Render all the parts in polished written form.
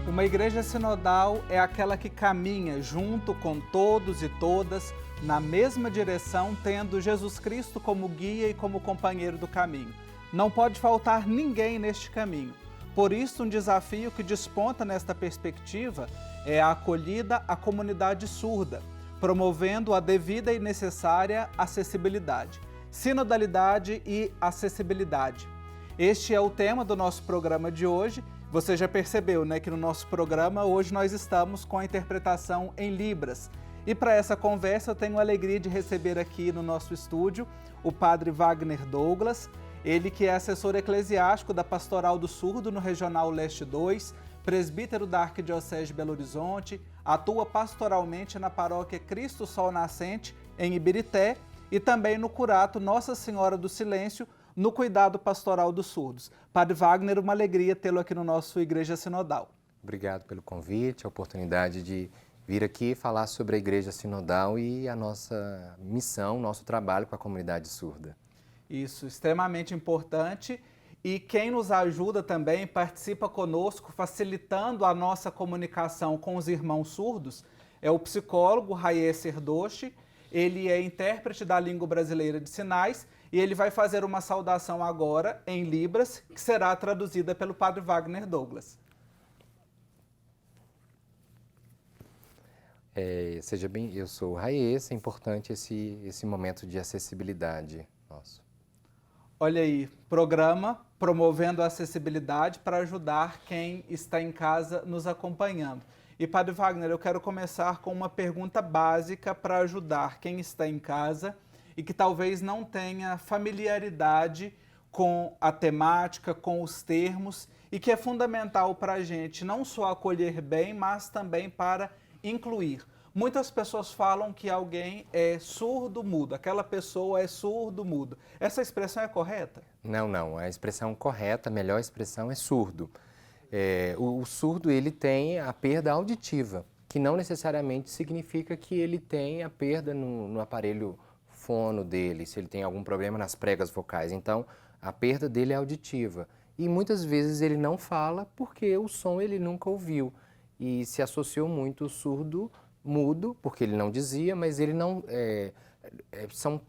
Uma igreja sinodal é aquela que caminha junto com todos e todas na mesma direção, tendo Jesus Cristo como guia e como companheiro do caminho. Não pode faltar ninguém neste caminho. Por isso, um desafio que desponta nesta perspectiva é a acolhida à comunidade surda, promovendo a devida e necessária acessibilidade. Sinodalidade e acessibilidade. Este é o tema do nosso programa de hoje. Você já percebeu, né, que no nosso programa hoje nós estamos com a interpretação em Libras. E para essa conversa eu tenho a alegria de receber aqui no nosso estúdio o padre Wagner Douglas, ele que é assessor eclesiástico da Pastoral do Surdo no Regional Leste 2, presbítero da Arquidiocese de Belo Horizonte, atua pastoralmente na paróquia Cristo Sol Nascente, em Ibirité, e também no Curato Nossa Senhora do Silêncio, no cuidado pastoral dos surdos. Padre Wagner, uma alegria tê-lo aqui no nosso Igreja Sinodal. Obrigado pelo convite, a oportunidade de vir aqui falar sobre a Igreja Sinodal e a nossa missão, nosso trabalho com a comunidade surda. Isso, extremamente importante. E quem nos ajuda também, participa conosco, facilitando a nossa comunicação com os irmãos surdos, é o psicólogo Hayes Serdoshi. Ele é intérprete da língua brasileira de sinais e ele vai fazer uma saudação agora em Libras, que será traduzida pelo padre Wagner Douglas. Seja bem, eu sou o Hayes, é importante esse momento de acessibilidade nosso. Olha aí, programa promovendo a acessibilidade para ajudar quem está em casa nos acompanhando. E padre Wagner, eu quero começar com uma pergunta básica para ajudar quem está em casa e que talvez não tenha familiaridade com a temática, com os termos, e que é fundamental para a gente não só acolher bem, mas também para incluir. Muitas pessoas falam que alguém é surdo-mudo, aquela pessoa é surdo-mudo. Essa expressão é correta? Não, a expressão correta, a melhor expressão é surdo. O surdo ele tem a perda auditiva, que não necessariamente significa que ele tem a perda no aparelho fono dele, se ele tem algum problema nas pregas vocais. Então, a perda dele é auditiva. E muitas vezes ele não fala porque o som ele nunca ouviu. E se associou muito o surdo mudo, porque ele não dizia, mas ele não... são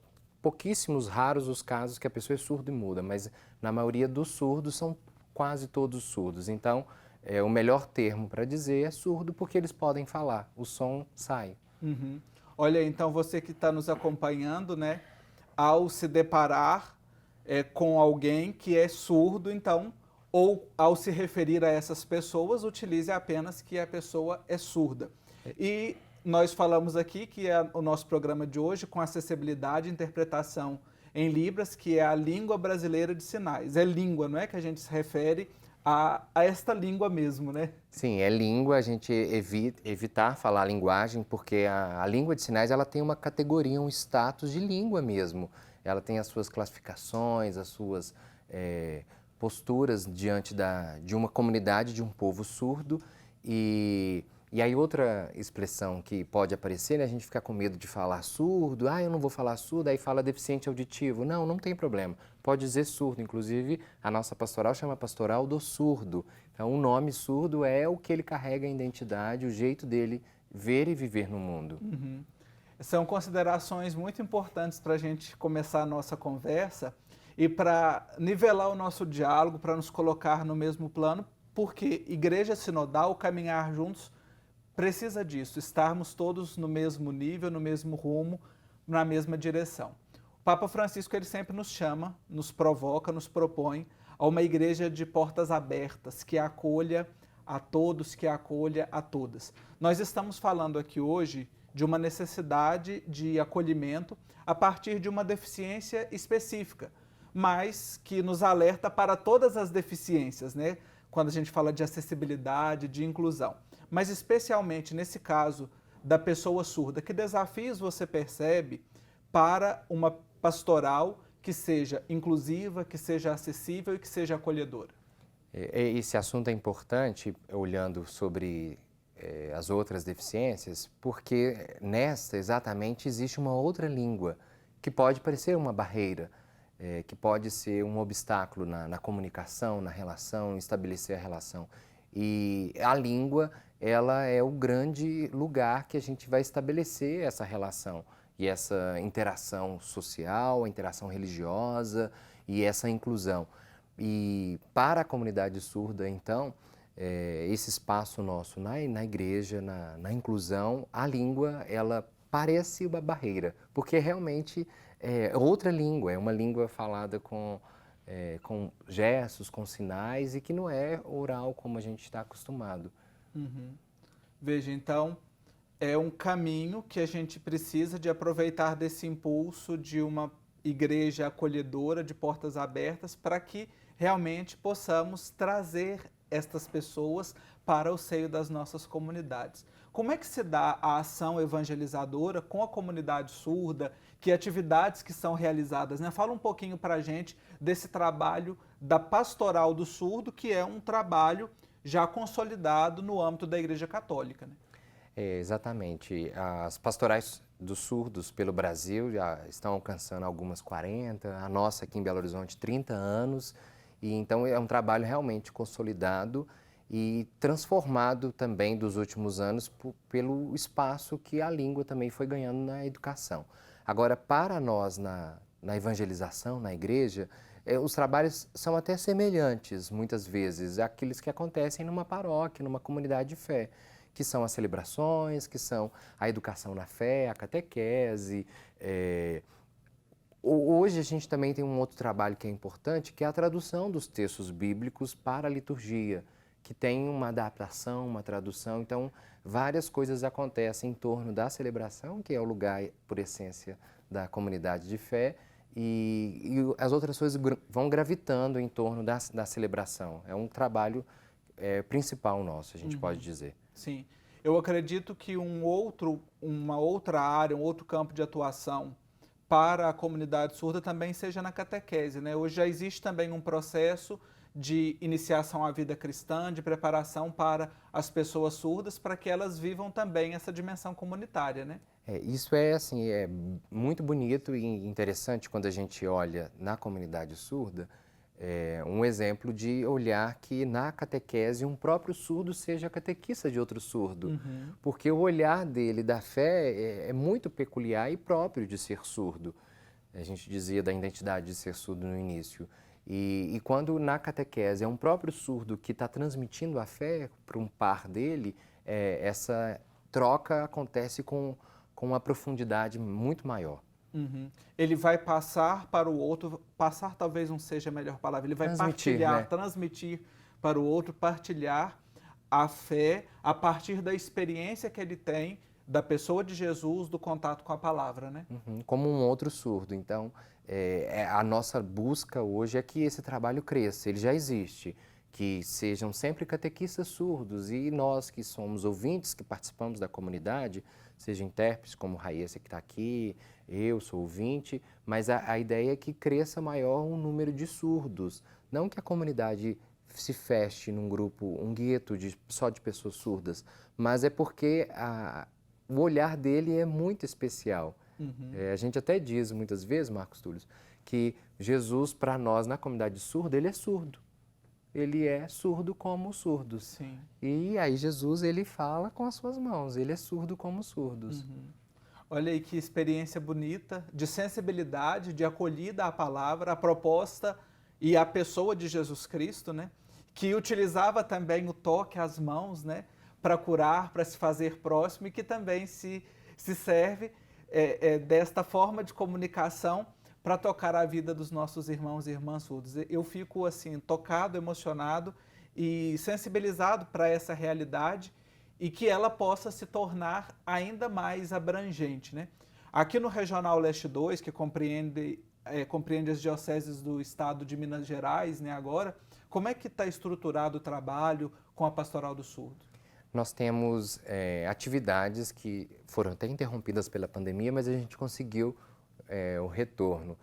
pouquíssimos, raros os casos que a pessoa é surda e muda, mas na maioria dos surdos são quase todos surdos. Então, o melhor termo para dizer é surdo porque eles podem falar, o som sai. Uhum. Olha, então você que está nos acompanhando, né, ao se deparar com alguém que é surdo, então, ou ao se referir a essas pessoas, utilize apenas que a pessoa é surda. E nós falamos aqui que é o nosso programa de hoje com acessibilidade e interpretação em Libras, que é a língua brasileira de sinais. É língua, não é que a gente se refere a esta língua mesmo, né? Sim, é língua, a gente evitar falar a linguagem, porque a língua de sinais ela tem uma categoria, um status de língua mesmo. Ela tem as suas classificações, as suas posturas diante de uma comunidade, de um povo surdo. E aí outra expressão que pode aparecer, né, a gente fica com medo de falar surdo, eu não vou falar surdo, aí fala deficiente auditivo. Não tem problema, pode dizer surdo. Inclusive, a nossa pastoral chama Pastoral do Surdo. Então, o nome surdo é o que ele carrega a identidade, o jeito dele ver e viver no mundo. Uhum. São considerações muito importantes para a gente começar a nossa conversa e para nivelar o nosso diálogo, para nos colocar no mesmo plano, porque Igreja Sinodal, caminhar juntos, precisa disso, estarmos todos no mesmo nível, no mesmo rumo, na mesma direção. O Papa Francisco ele sempre nos chama, nos provoca, nos propõe a uma igreja de portas abertas, que acolha a todos, que acolha a todas. Nós estamos falando aqui hoje de uma necessidade de acolhimento a partir de uma deficiência específica, mas que nos alerta para todas as deficiências, né? Quando a gente fala de acessibilidade, de inclusão. Mas especialmente nesse caso da pessoa surda, que desafios você percebe para uma pastoral que seja inclusiva, que seja acessível e que seja acolhedora? Esse assunto é importante, olhando sobre as outras deficiências, porque nesta exatamente existe uma outra língua que pode parecer uma barreira, que pode ser um obstáculo na comunicação, na relação, estabelecer a relação. E a língua, ela é o grande lugar que a gente vai estabelecer essa relação e essa interação social, a interação religiosa e essa inclusão. E para a comunidade surda, então, esse espaço nosso na igreja, na inclusão, a língua, ela parece uma barreira, porque realmente é outra língua, é uma língua falada com gestos, com sinais e que não é oral como a gente está acostumado. Uhum. Veja, então, é um caminho que a gente precisa de aproveitar desse impulso de uma igreja acolhedora, de portas abertas, para que realmente possamos trazer estas pessoas para o seio das nossas comunidades. Como é que se dá a ação evangelizadora com a comunidade surda? Que atividades que são realizadas, né? Fala um pouquinho para a gente desse trabalho da Pastoral do Surdo, que é um trabalho já consolidado no âmbito da Igreja Católica, né? Exatamente. As pastorais dos surdos pelo Brasil já estão alcançando algumas 40, a nossa aqui em Belo Horizonte 30 anos, e então é um trabalho realmente consolidado e transformado também dos últimos anos pelo espaço que a língua também foi ganhando na educação. Agora, para nós na evangelização, na igreja, os trabalhos são até semelhantes, muitas vezes, àqueles que acontecem numa paróquia, numa comunidade de fé, que são as celebrações, que são a educação na fé, a catequese. Hoje a gente também tem um outro trabalho que é importante, que é a tradução dos textos bíblicos para a liturgia, que tem uma adaptação, uma tradução. Então, várias coisas acontecem em torno da celebração, que é o lugar, por essência, da comunidade de fé, e as outras coisas vão gravitando em torno da celebração. É um trabalho principal nosso, a gente pode dizer. Sim. Eu acredito que uma outra área, um outro campo de atuação para a comunidade surda também seja na catequese, né? Hoje já existe também um processo de iniciação à vida cristã, de preparação para as pessoas surdas, para que elas vivam também essa dimensão comunitária, né? Isso é assim, é muito bonito e interessante quando a gente olha na comunidade surda, um exemplo de olhar que na catequese um próprio surdo seja catequista de outro surdo, porque o olhar dele da fé é muito peculiar e próprio de ser surdo. A gente dizia da identidade de ser surdo no início. E quando na catequese é um próprio surdo que está transmitindo a fé para um par dele, essa troca acontece com uma profundidade muito maior. Ele vai passar para o outro, passar talvez não seja a melhor palavra, ele vai partilhar, né? transmitir para o outro, partilhar a fé a partir da experiência que ele tem da pessoa de Jesus, do contato com a palavra, né? Como um outro surdo. Então, a nossa busca hoje é que esse trabalho cresça, ele já existe, que sejam sempre catequistas surdos e nós que somos ouvintes, que participamos da comunidade, sejam intérpretes como Raíssa que está aqui, eu sou ouvinte, mas a ideia é que cresça maior um número de surdos, não que a comunidade se feche num grupo, um gueto só de pessoas surdas, mas é porque o olhar dele é muito especial. A gente até diz muitas vezes, Marcos Túlio, que Jesus, para nós na comunidade surda, ele é surdo. Ele é surdo como os surdos. Sim. E aí Jesus, ele fala com as suas mãos, ele é surdo como os surdos. Olha aí que experiência bonita, de sensibilidade, de acolhida à palavra, à proposta e à pessoa de Jesus Cristo, né? Que utilizava também o toque, as mãos, né? Para curar, para se fazer próximo e que também se serve desta forma de comunicação para tocar a vida dos nossos irmãos e irmãs surdos. Eu fico assim tocado, emocionado e sensibilizado para essa realidade e que ela possa se tornar ainda mais abrangente, né? Aqui no Regional Leste 2, que compreende as dioceses do estado de Minas Gerais, né, agora, como é que está estruturado o trabalho com a Pastoral do Surdo? Nós temos atividades que foram até interrompidas pela pandemia, mas a gente conseguiu o retorno.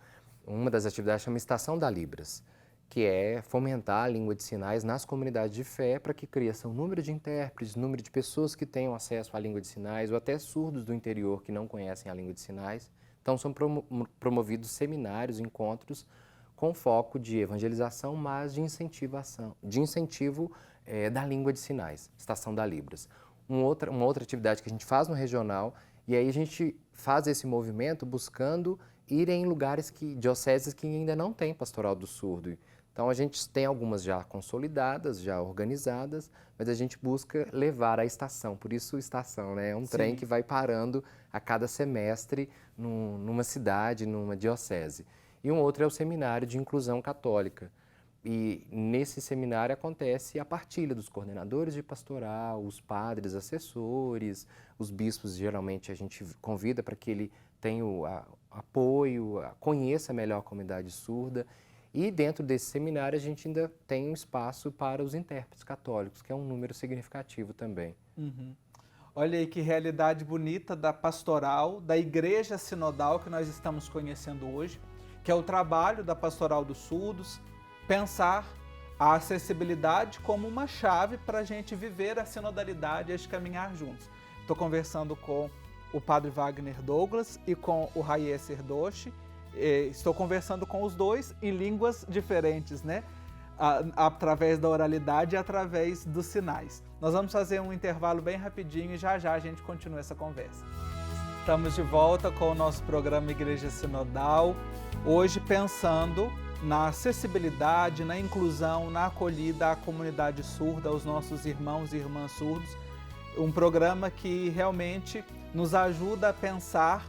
Uma das atividades chama Estação da Libras, que é fomentar a língua de sinais nas comunidades de fé para que cresça um número de intérpretes, número de pessoas que tenham acesso à língua de sinais ou até surdos do interior que não conhecem a língua de sinais. Então são promovidos seminários, encontros com foco de evangelização, mas de incentivo da língua de sinais, Estação da Libras. Uma outra atividade que a gente faz no regional, e aí a gente faz esse movimento buscando ir em lugares dioceses que ainda não tem pastoral do surdo. Então a gente tem algumas já consolidadas, já organizadas, mas a gente busca levar a estação, por isso estação, né? É um trem que vai parando a cada semestre numa cidade, numa diocese. E um outro é o Seminário de Inclusão Católica. E nesse seminário acontece a partilha dos coordenadores de pastoral, os padres assessores, os bispos, geralmente a gente convida para que ele tenha o apoio, conheça melhor a comunidade surda. E dentro desse seminário a gente ainda tem um espaço para os intérpretes católicos, que é um número significativo também. Uhum. Olha aí que realidade bonita da pastoral, da igreja sinodal que nós estamos conhecendo hoje, que é o trabalho da Pastoral dos Surdos, pensar a acessibilidade como uma chave para a gente viver a sinodalidade e a caminhar juntos. Estou conversando com o Padre Wagner Douglas e com o Hayes Serdoche. Estou conversando com os dois em línguas diferentes, né? Através da oralidade e através dos sinais. Nós vamos fazer um intervalo bem rapidinho e já a gente continua essa conversa. Estamos de volta com o nosso programa Igreja Sinodal, hoje pensando na acessibilidade, na inclusão, na acolhida à comunidade surda, aos nossos irmãos e irmãs surdos. Um programa que realmente nos ajuda a pensar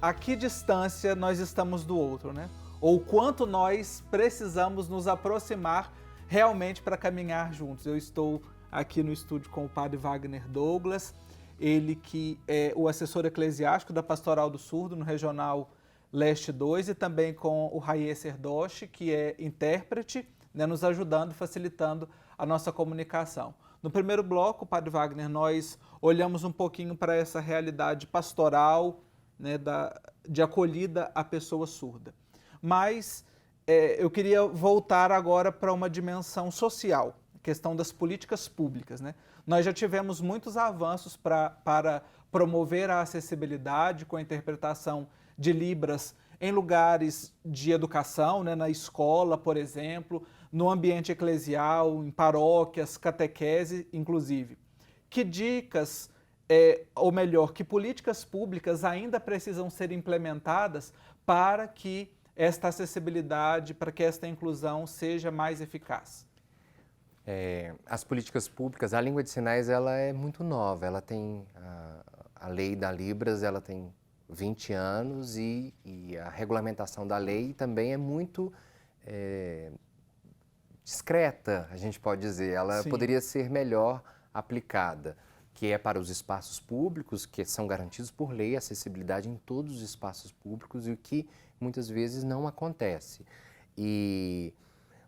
a que distância nós estamos do outro, né? Ou quanto nós precisamos nos aproximar realmente para caminhar juntos. Eu estou aqui no estúdio com o Padre Wagner Douglas, ele que é o assessor eclesiástico da Pastoral do Surdo no Regional Leste 2, e também com o Hayes Serdoche, que é intérprete, né, nos ajudando, facilitando a nossa comunicação. No primeiro bloco, Padre Wagner, nós olhamos um pouquinho para essa realidade pastoral, né, de acolhida à pessoa surda. Mas eu queria voltar agora para uma dimensão social, a questão das políticas públicas, né? Nós já tivemos muitos avanços para promover a acessibilidade com a interpretação de Libras em lugares de educação, né, na escola, por exemplo, no ambiente eclesial, em paróquias, catequese, inclusive. Que dicas, ou melhor, que políticas públicas ainda precisam ser implementadas para que esta acessibilidade, para que esta inclusão seja mais eficaz? As políticas públicas, a língua de sinais, ela é muito nova, ela tem, a lei da Libras, ela tem 20 anos e a regulamentação da lei também é muito discreta, a gente pode dizer, ela Sim. poderia ser melhor aplicada, que é para os espaços públicos, que são garantidos por lei, acessibilidade em todos os espaços públicos, e o que muitas vezes não acontece.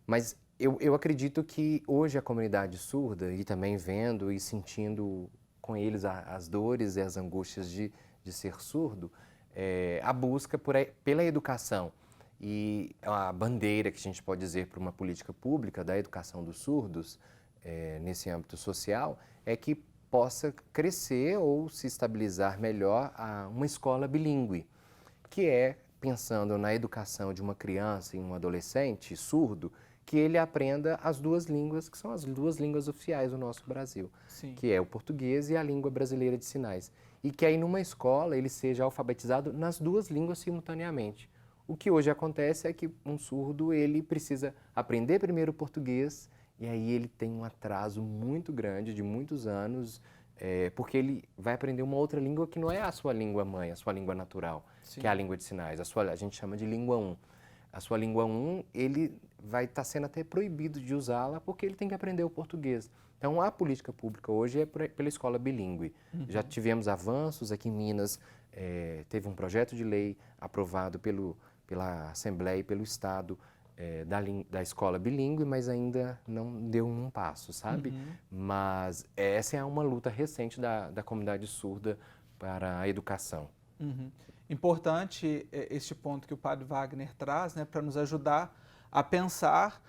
Mas eu acredito que hoje a comunidade surda, e também vendo e sentindo com eles as dores e as angústias de ser surdo, a busca pela educação e a bandeira que a gente pode dizer para uma política pública da educação dos surdos, nesse âmbito social, é que possa crescer ou se estabilizar melhor uma escola bilíngue, que é pensando na educação de uma criança e um adolescente surdo, que ele aprenda as duas línguas, que são as duas línguas oficiais do nosso Brasil, Sim. que é o português e a língua brasileira de sinais. E que aí numa escola ele seja alfabetizado nas duas línguas simultaneamente. O que hoje acontece é que um surdo ele precisa aprender primeiro o português, e aí ele tem um atraso muito grande, de muitos anos, porque ele vai aprender uma outra língua que não é a sua língua mãe, a sua língua natural, Sim. que é a língua de sinais. A gente chama de língua 1. A sua língua 1, ele vai estar sendo até proibido de usá-la porque ele tem que aprender o português. Então, a política pública hoje é pela escola bilíngue. Uhum. Já tivemos avanços aqui em Minas, teve um projeto de lei aprovado pela Assembleia e pelo Estado, da escola bilíngue, mas ainda não deu um passo, sabe? Uhum. Mas essa é uma luta recente da comunidade surda para a educação. Uhum. Importante este ponto que o Padre Wagner traz, né, para nos ajudar a pensar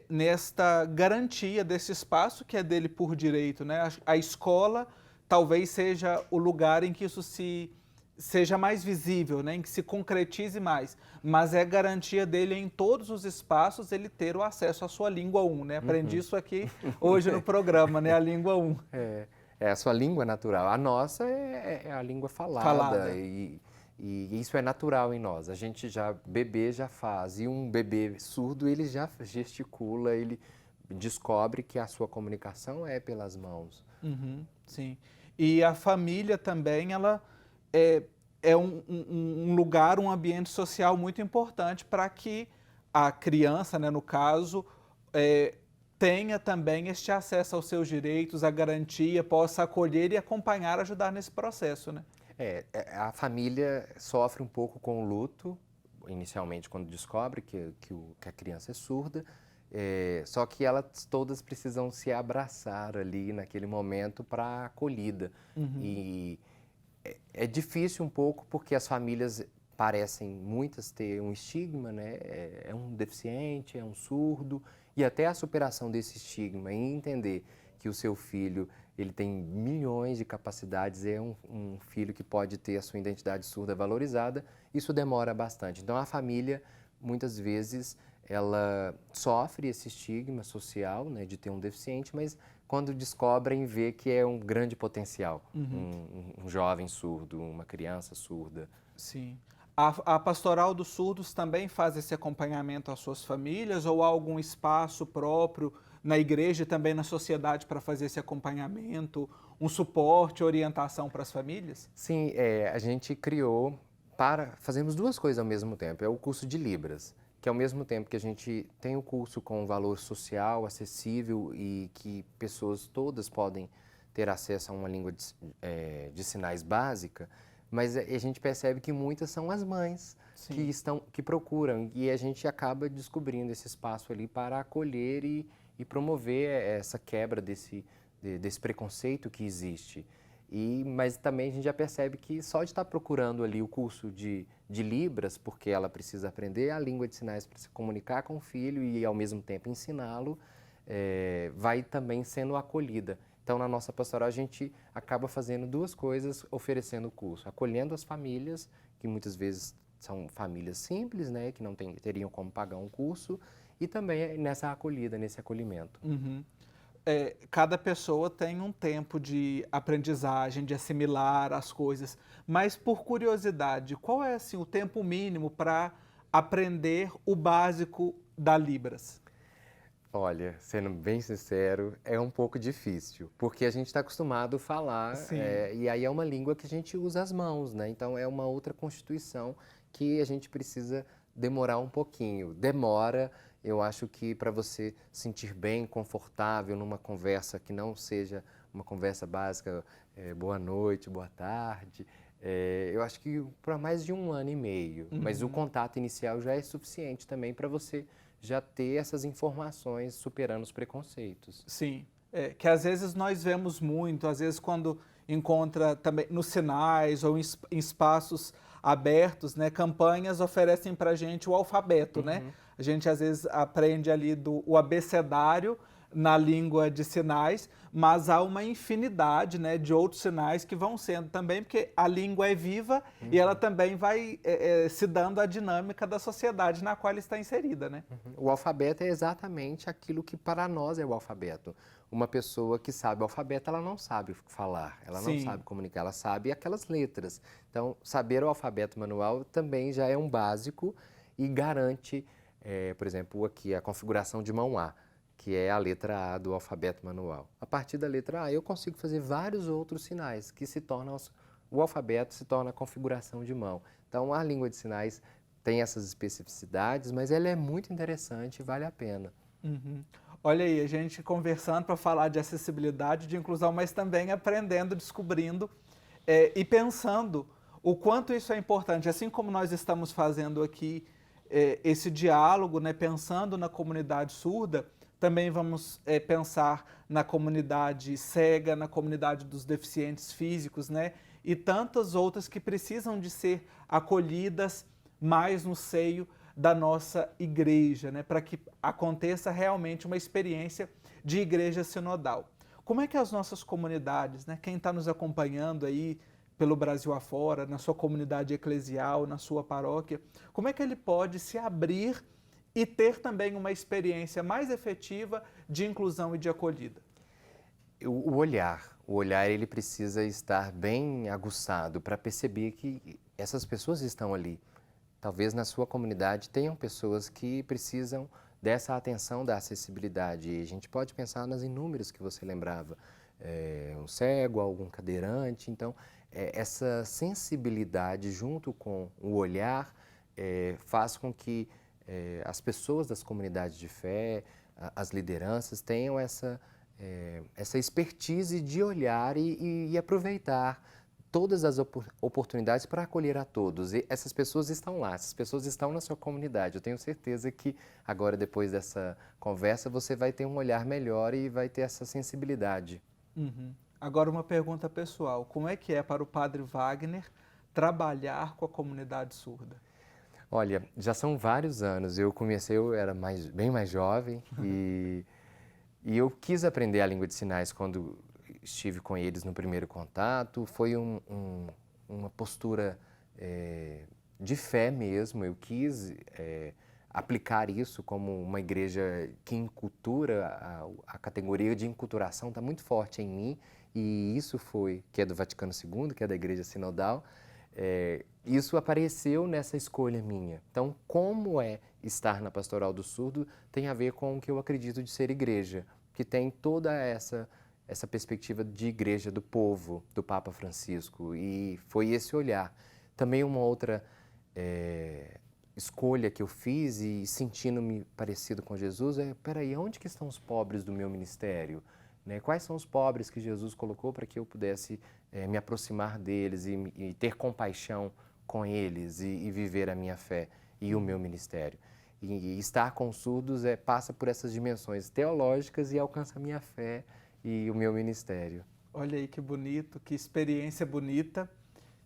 nesta garantia desse espaço que é dele por direito, né? A escola talvez seja o lugar em que isso se seja mais visível, né, em que se concretize mais, mas é garantia dele em todos os espaços ele ter o acesso à sua língua 1, né? Aprendi isso aqui hoje no programa, né, a língua 1. É a sua língua natural. A nossa é a língua falada, Falada. E isso é natural em nós. A gente bebê já faz, e um bebê surdo ele já gesticula, ele descobre que a sua comunicação é pelas mãos. Uhum, sim. E a família também, ela é um lugar, um ambiente social muito importante para que a criança, né, no caso, tenha também este acesso aos seus direitos, a garantia, possa acolher e acompanhar, ajudar nesse processo, né? A família sofre um pouco com o luto, inicialmente quando descobre que a criança é surda, só que elas todas precisam se abraçar ali naquele momento para a acolhida. E é difícil um pouco porque as famílias parecem muitas ter um estigma, né? É um deficiente, é um surdo, e até a superação desse estigma e entender que o seu filho ele tem milhões de capacidades, é um filho que pode ter a sua identidade surda valorizada, isso demora bastante. Então a família, muitas vezes, ela sofre esse estigma social, né, de ter um deficiente, mas quando descobrem, vê que é um grande potencial, um jovem surdo, uma criança surda. Sim. A Pastoral dos Surdos também faz esse acompanhamento às suas famílias ou há algum espaço próprio na igreja e também na sociedade para fazer esse acompanhamento, um suporte, orientação para as famílias? Sim, a gente criou fazemos duas coisas ao mesmo tempo. É o curso de Libras, que ao mesmo tempo que a gente tem o curso com valor social, acessível e que pessoas todas podem ter acesso a uma língua de sinais básica, mas a gente percebe que muitas são as mães que procuram e a gente acaba descobrindo esse espaço ali para acolher e promover essa quebra desse preconceito que existe. Mas também a gente já percebe que só de estar procurando ali o curso de Libras, porque ela precisa aprender a língua de sinais para se comunicar com o filho e ao mesmo tempo ensiná-lo, vai também sendo acolhida. Então, na nossa pastoral, a gente acaba fazendo duas coisas, oferecendo o curso, acolhendo as famílias, que muitas vezes são famílias simples, né, que não teriam como pagar um curso, e também nessa acolhida, nesse acolhimento. Cada pessoa tem um tempo de aprendizagem, de assimilar as coisas, mas por curiosidade, qual é assim, o tempo mínimo para aprender o básico da Libras? Olha, sendo bem sincero, é um pouco difícil, porque a gente está acostumado a falar, e aí é uma língua que a gente usa as mãos, né? Então é uma outra constituição que a gente precisa demorar um pouquinho. Demora, eu acho que para você sentir bem, confortável numa conversa que não seja uma conversa básica, boa noite, boa tarde, eu acho que para mais de 1 ano e meio, mas o contato inicial já é suficiente também para você já ter essas informações superando os preconceitos. Sim, que às vezes nós vemos muito, às vezes quando encontra também nos sinais ou em espaços abertos, né, campanhas oferecem para a gente o alfabeto, né? A gente às vezes aprende ali o abecedário na língua de sinais, mas há uma infinidade, né, de outros sinais que vão sendo também, porque a língua é viva e ela também vai se dando a dinâmica da sociedade na qual ela está inserida, né? O alfabeto é exatamente aquilo que para nós é o alfabeto. Uma pessoa que sabe o alfabeto, ela não sabe falar, ela não sabe comunicar, ela sabe aquelas letras. Então, saber o alfabeto manual também já é um básico e garante, por exemplo, aqui a configuração de mão A, que é a letra A do alfabeto manual. A partir da letra A, eu consigo fazer vários outros sinais que se tornam, o alfabeto se torna a configuração de mão. Então, a língua de sinais tem essas especificidades, mas ela é muito interessante e vale a pena. Olha aí, a gente conversando para falar de acessibilidade, de inclusão, mas também aprendendo, descobrindo e pensando o quanto isso é importante. Assim como nós estamos fazendo aqui esse diálogo, né, pensando na comunidade surda, também vamos pensar na comunidade cega, na comunidade dos deficientes físicos, né, e tantas outras que precisam de ser acolhidas mais no seio da nossa igreja, né, para que aconteça realmente uma experiência de igreja sinodal. Como é que as nossas comunidades, né, quem está nos acompanhando aí pelo Brasil afora, na sua comunidade eclesial, na sua paróquia, como é que ele pode se abrir e ter também uma experiência mais efetiva de inclusão e de acolhida? O olhar ele precisa estar bem aguçado para perceber que essas pessoas estão ali. Talvez na sua comunidade tenham pessoas que precisam dessa atenção, da acessibilidade. E a gente pode pensar nas inúmeras que você lembrava, um cego, algum cadeirante. Então, essa sensibilidade junto com o olhar faz com que as pessoas das comunidades de fé, as lideranças tenham essa expertise de olhar e aproveitar todas as oportunidades para acolher a todos. E essas pessoas estão lá, essas pessoas estão na sua comunidade. Eu tenho certeza que agora, depois dessa conversa, você vai ter um olhar melhor e vai ter essa sensibilidade. Uhum. Agora uma pergunta pessoal, como é que é para o Padre Wagner trabalhar com a comunidade surda? Olha, já são vários anos. Eu era bem mais jovem e eu quis aprender a língua de sinais quando estive com eles no primeiro contato. Foi uma postura de fé mesmo. Eu quis aplicar isso como uma igreja que encultura, a categoria de enculturação está muito forte em mim, e isso que é do Vaticano II, que é da Igreja Sinodal, isso apareceu nessa escolha minha. Então, como estar na Pastoral do Surdo tem a ver com o que eu acredito de ser igreja, que tem toda essa perspectiva de igreja do povo, do Papa Francisco, e foi esse olhar. Também uma outra escolha que eu fiz e sentindo-me parecido com Jesus peraí, onde que estão os pobres do meu ministério? Né? Quais são os pobres que Jesus colocou para que eu pudesse me aproximar deles e ter compaixão com eles e viver a minha fé e o meu ministério? E estar com os surdos passa por essas dimensões teológicas e alcança a minha fé e o meu ministério. Olha aí que bonito, que experiência bonita,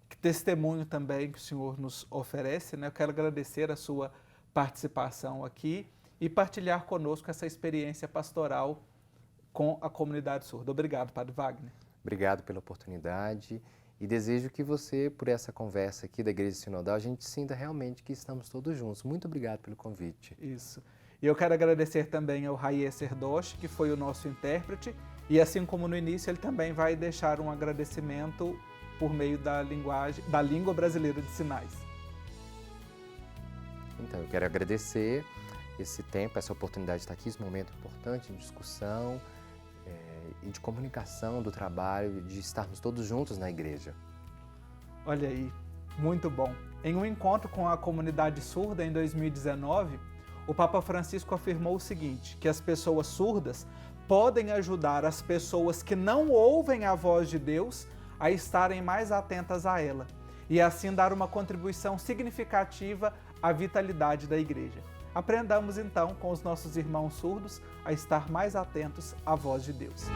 que testemunho também que o senhor nos oferece, né? Eu quero agradecer a sua participação aqui e partilhar conosco essa experiência pastoral com a comunidade surda. Obrigado, Padre Wagner. Obrigado pela oportunidade e desejo que você, por essa conversa aqui da Igreja Sinodal, a gente sinta realmente que estamos todos juntos. Muito obrigado pelo convite. Isso. E eu quero agradecer também ao Raie Serdoche, que foi o nosso intérprete, e assim como no início, ele também vai deixar um agradecimento por meio da língua brasileira de sinais. Então, eu quero agradecer esse tempo, essa oportunidade de estar aqui, esse momento importante de discussão e de comunicação do trabalho, de estarmos todos juntos na igreja. Olha aí, muito bom. Em um encontro com a comunidade surda em 2019, o Papa Francisco afirmou o seguinte, que as pessoas surdas podem ajudar as pessoas que não ouvem a voz de Deus a estarem mais atentas a ela e assim dar uma contribuição significativa à vitalidade da igreja. Aprendamos então com os nossos irmãos surdos a estar mais atentos à voz de Deus.